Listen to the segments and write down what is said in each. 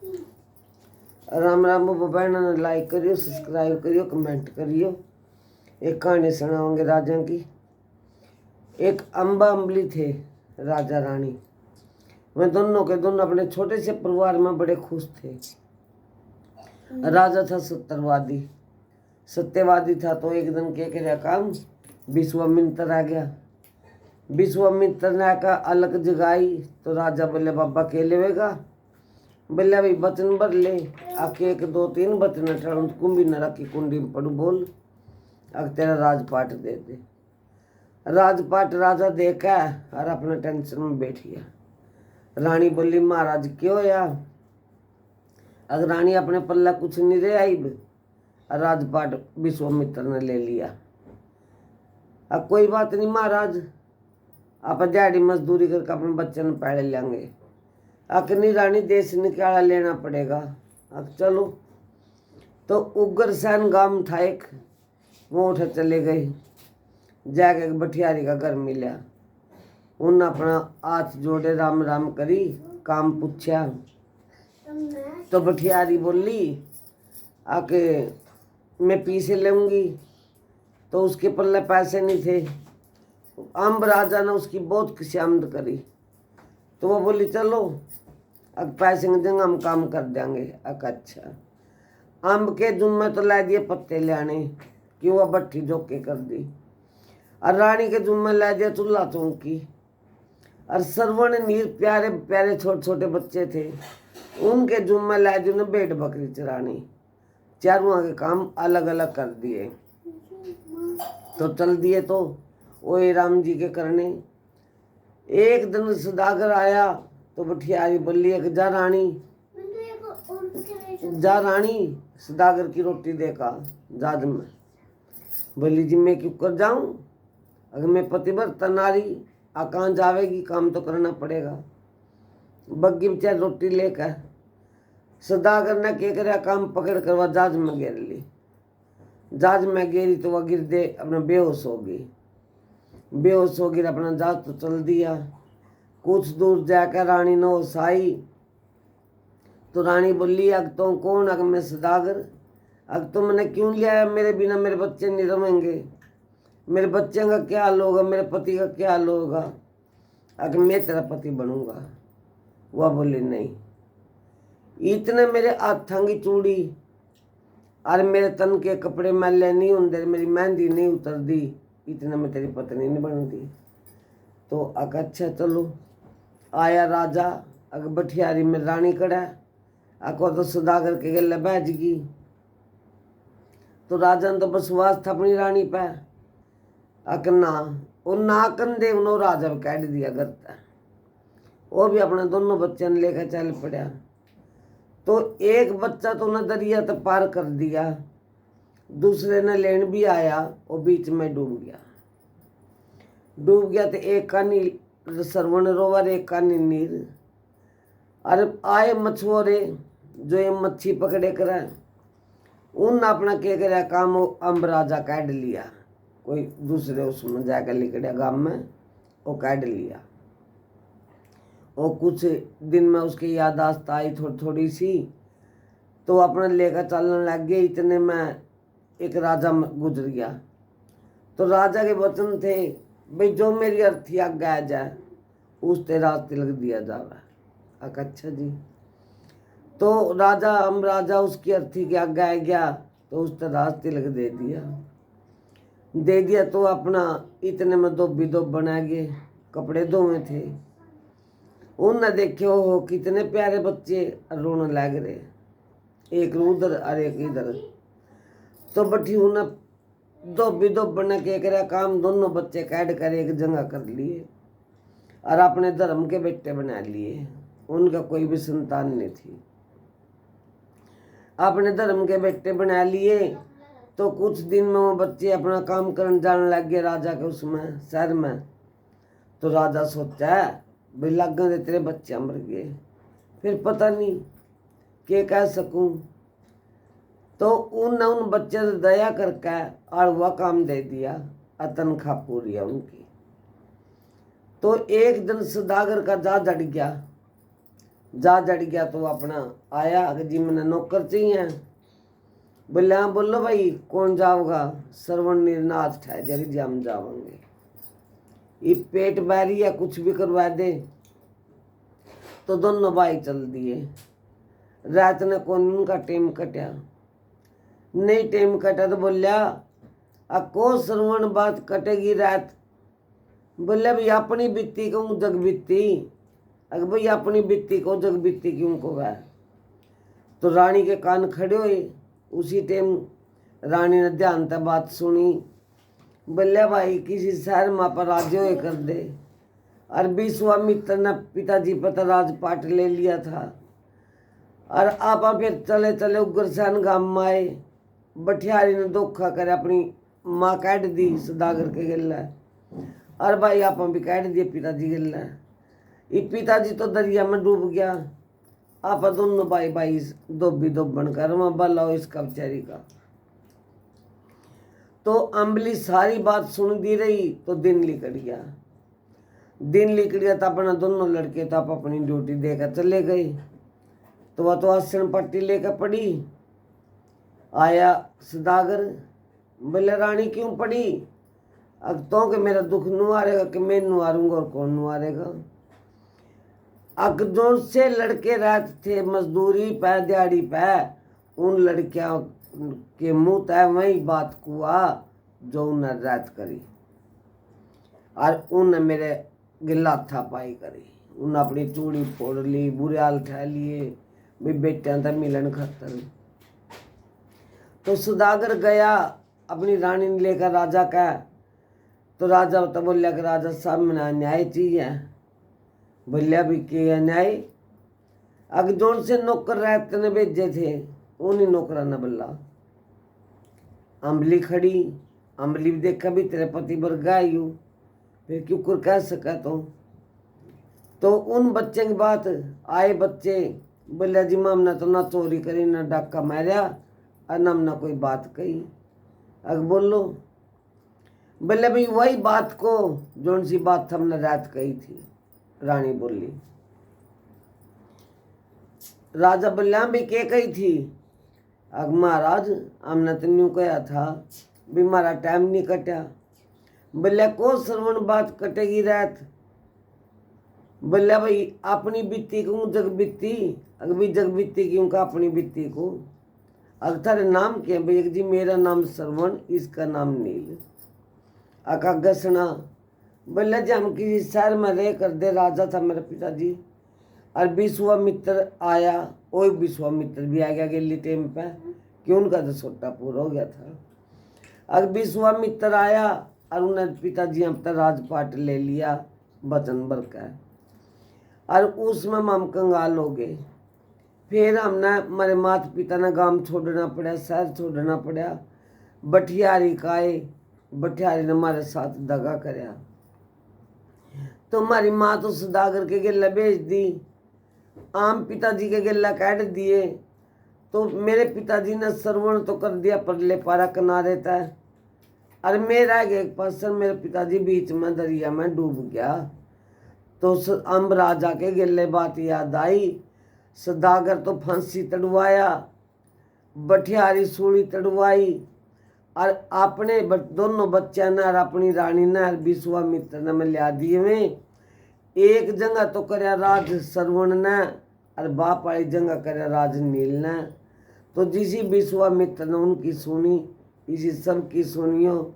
राम राम बहन ने लाइक करियो, सब्सक्राइब करियो, कमेंट करियो। एक कहानी सुनाओगे राजा की। एक अम्बा अम्बली थे राजा रानी। वे दोनों के दोनों अपने छोटे से परिवार में बड़े खुश थे। राजा था सत्यवादी। सत्यवादी था तो एक दिन क्या करे काम, विश्वामित्र आ गया। विश्वामित्र ने आकर अलग जगाई तो राजा बोले बाबा के लेवेगा। बोले भाई बचन भर ले। आके 1 2 3 बचन ठहरों कुंभी न रखी कुंडी में पड़ू बोल। अब तेरा राजपाट दे दे। राजपाट राजा देखा और अपने टेंशन में बैठ गया। रानी बोली महाराज क्यों या। अगर रानी अपने पल्ला कुछ नहीं रहे आई। राजपाट विश्वामित्र ने ले लिया। अब कोई बात नहीं महाराज, आप दिहाड़ी मजदूरी करके अपने बच्चे ने पाले लेंगे। अकनी रानी देश निकाला लेना पड़ेगा। अब चलो तो उग्रसेन गांव था एक, वो उठे चले गए। जाके बठियारी का घर मिला। उन अपना हाथ जोड़े राम राम करी, काम पूछा तो बठियारी बोली आके मैं पीसे लूँगी। तो उसके पल्ले पैसे नहीं थे। अम्ब राजा ने उसकी बहुत खुशामद करी तो वो बोली चलो अब पैसे देंगे हम काम कर देंगे। अच्छा अम्ब के जुम्मे तो ला दिए पत्ते लाने कि वह भट्ठी जोके कर दी। और रानी के जुम्मे ला दिया चूल्हा चौंकी। और सरवण नीर प्यारे प्यारे छोटे छोटे बच्चे थे, उनके जुम्मे ला दिए उन्हें भेड़ बकरी चरानी। चारों के काम अलग अलग कर दिए। तो चल दिए तो ओए राम जी के करने। एक दिन सदागर आया तो बठियारी बोली एक जा रानी सदागर की रोटी देखा जाद में। बोली जी मैं क्यों कर जाऊं, अगर मैं पतिव्रता नारी कहाँ जावेगी, काम तो करना पड़ेगा। बग्गी बेचारी रोटी लेकर सदागर ने क्या करे काम पकड़ कर वह जहाज में गिर ली। जहाज में गिरी तो वह गिर दे अपना बेहोश हो गई। बेहोश हो गई अपना जहाज तो चल दिया। कुछ दूर जाकर रानी ने होश आई तो रानी बोली अग तो कौन, अग मैं सदागर, अग तो मैंने क्यों लिया, मेरे बिना मेरे बच्चे नहीं रहेंगे, मेरे बच्चे का क्या हाल होगा, मेरे पति का क्या हाल होगा, अगर मैं तेरा पति बनूंगा। वह बोली नहीं, इतने मेरे हाथों की चूड़ी और मेरे तन के कपड़े मैले नहीं होंगे, मेरी मेहंदी नहीं उतरती, इतने में तेरी पत्नी नहीं बनती। तो अग अच्छा चलो। आया राजा अग बठियारी में रानी कड़ा अको तो सदागर के गले बैठ गई। तो राजा ने तो विश्वास था अपनी रानी पे। अक ना वो ना कंधे उन्होंने राजा को काट दिया करता। वो भी अपने दोनों बच्चे ने लेकर चल पड़ा। तो एक बच्चा तो न दरिया तो पार कर दिया, दूसरे ने लेन भी आया, वो बीच में डूब गया। डूब गया तो एक कानी सरवण रोवर एक कानी नीर। अरे आए मछुआरे जो ये मच्छी पकड़े करे उन अपना क्या करे काम अम्ब राजा काट लिया। कोई दूसरे उसमें जाकर लिखड़ा गांव में वो काट लिया। और कुछ दिन में उसकी यादाश्त आई थोड़ी थोड़ी सी तो अपने लेकर चलने लग गए। इतने में एक राजा गुजर गया। तो राजा के वचन थे भाई जो मेरी अर्थी आगे आ जाए उस तेरा तिलक दिया जावे। अच्छा जी। तो राजा हम राजा उसकी अर्थी के आगे आ गया तो उस तरह तिलक दे दिया तो अपना इतने में दो बना गए, कपड़े धोए थे। उनने देखे हो कितने प्यारे बच्चे रोने लग रहे, एक उधर और एक इधर। तो बठी उन्हें दो बना के करे काम दोनों बच्चे कैद कर एक जगह कर लिए और अपने धर्म के बेटे बना लिए। उनका कोई भी संतान नहीं थी, अपने धर्म के बेटे बना लिए। तो कुछ दिन में वो बच्चे अपना काम करने जाने लग गए राजा के उसमें शहर में। तो राजा सोचा भाई लगन तेरे बच्चे मर गए, फिर पता नहीं क्या कह सकूं। तो उन बच्चे से दया करके और वह काम दे दिया, तनख्वाह पूरी है उनकी। तो एक दिन सदागर का जहाज अड़ गया। जा जड़ गया तो अपना आया कि जी मैंने नौकर चाहिए। बोले हाँ बोलो भाई कौन जाओगा? श्रवण निर्नाथ ठहर जी हम जाओगे। ये पेट बैरी या कुछ भी करवा दे। तो दोनों भाई चल दिए। रात ने कौन उनका टेम कटा नहीं, टेम कटा तो बोलिया को श्रवण बात कटेगी रात। बोले भाई अपनी बीती कहूँ जग बीती। अगर भाई अपनी बीती को जग बीती क्यों को है? तो रानी के कान खड़े हुए। उसी टाइम रानी ने ध्यान तक बात सुनी। बोले भाई किसी शहर में पर राज्य हुए कर दे। और विश्वामित्र ने पिताजी पर राजपाट ले लिया था। और आप फिर चले चले उग्रसेन गांव में आए। बठियारी ने धोखा कर अपनी माँ काट दी सदागर के गिल्ला। और भाई आप भी काट दिए पिताजी गिल्ला। ये पिताजी तो दरिया में डूब गया। आप दोनों भाई भाई दोबी दोब बनकर वहाँ बल्ला इसका बेचारी का। तो अम्बली सारी बात सुन दी रही। तो दिन लिकड़ गया। दिन लिकड़ गया तो अपना दोनों लड़के तो आप अपनी ड्यूटी देकर चले गए। तो वह तो आसन पट्टी लेकर पड़ी। आया सदागर। बोले रानी क्यों पड़ी? अब तो कि मेरा दुख नु आरेगा कि मैं नु आरूंगा और कौन नु आरेगा? अकजों से लड़के रहते थे मजदूरी पे दिहाड़ी पे। उन लड़कियों के मुँह तय वही बात कुआ जो उन्हें रात करी। और उन मेरे गिला था पाई करी। उन अपनी चूड़ी फोड़ ली, बुरे हाल ठह लिए भी बेटियां था मिलन खातर। तो सुदागर गया अपनी रानी ने लेकर राजा का। तो राजा तो बोलिया कि राजा साहब मैंने न्याय चाहिए। बोलिया भी के न्याय? अगजोन से नौकर रहते ने भेजे थे उन्हीं नौकरा ने बोला। अम्बली खड़ी। अम्बली भी देखा भी तेरे पति बर गायू फिर क्यों कर कह सका। तो उन बच्चे की बात आए बच्चे बोलिया जी माम ने तो ना चोरी करी ना डाका मारिया और ना ना कोई बात कही। अग बोलो। बोले भाई वही बात को जोन सी बात हमने रात कही थी। रानी बोली। राजा बोलिया भी के कही थी? अग महाराज हमने तो न्यू कहा था भी हमारा टाइम नहीं कटा। बोलिया को श्रवण बात कटेगी रात? बोलिया भाई अपनी बीती को जग बीती। अगर भी जग बीती क्यों का अपनी बीती को? अगर थारे नाम क्या? भाई एक जी मेरा नाम श्रवण इसका नाम नील। अका घसना। बोले जी हम किसी शहर में रह कर दे। राजा था मेरा पिताजी। और विश्वामित्र आया। वो विश्वामित्र भी आ गया गेली टाइम पे कि उनका तो छोटा पूरा हो गया था। अगर विश्वामित्र आया और उन्हें पिताजी हम तक राजपाट ले लिया वचन भर का। और उसमें हम कंगाल हो गए। फिर हमने हमारे माता पिता ने गांव छोड़ना पड़ा, शहर छोड़ना पड़ा। बठियारी का आए। बठियारी ने हमारे साथ दगा कराया। तो हमारी माँ तो सदागर के गिल्ला बेच दी। आम पिताजी के गिल्ला काट दिए। तो मेरे पिताजी ने श्रवण तो कर दिया परले पारा किनारे तय। और मेरा एक पास मेरे पिताजी बीच में दरिया में डूब गया। तो अम्ब राजा के गिल्ले बात याद आई। सदागर तो फांसी तड़वाया, बठियारी सूली तड़वाई। और अपने दोनों बच्चा ने और अपनी रानी ने विश्वामित्र ने में लिया दिए में। एक जगह तो करया राज श्रवण ने और बाप वाली जगह करया राज नील ने। तो जिसी विश्वामित्र ने उनकी सुनी इसी सब की सुनियो।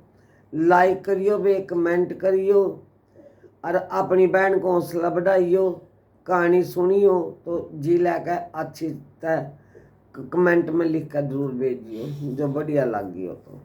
लाइक करियो बे, कमेंट करियो और अपनी बहन को हौसला बढ़ाइयो। कहानी सुनियो तो जी लाकर अच्छी तरह कमेंट में लिख कर जरूर भेजियो जो बढ़िया लगी हो तो।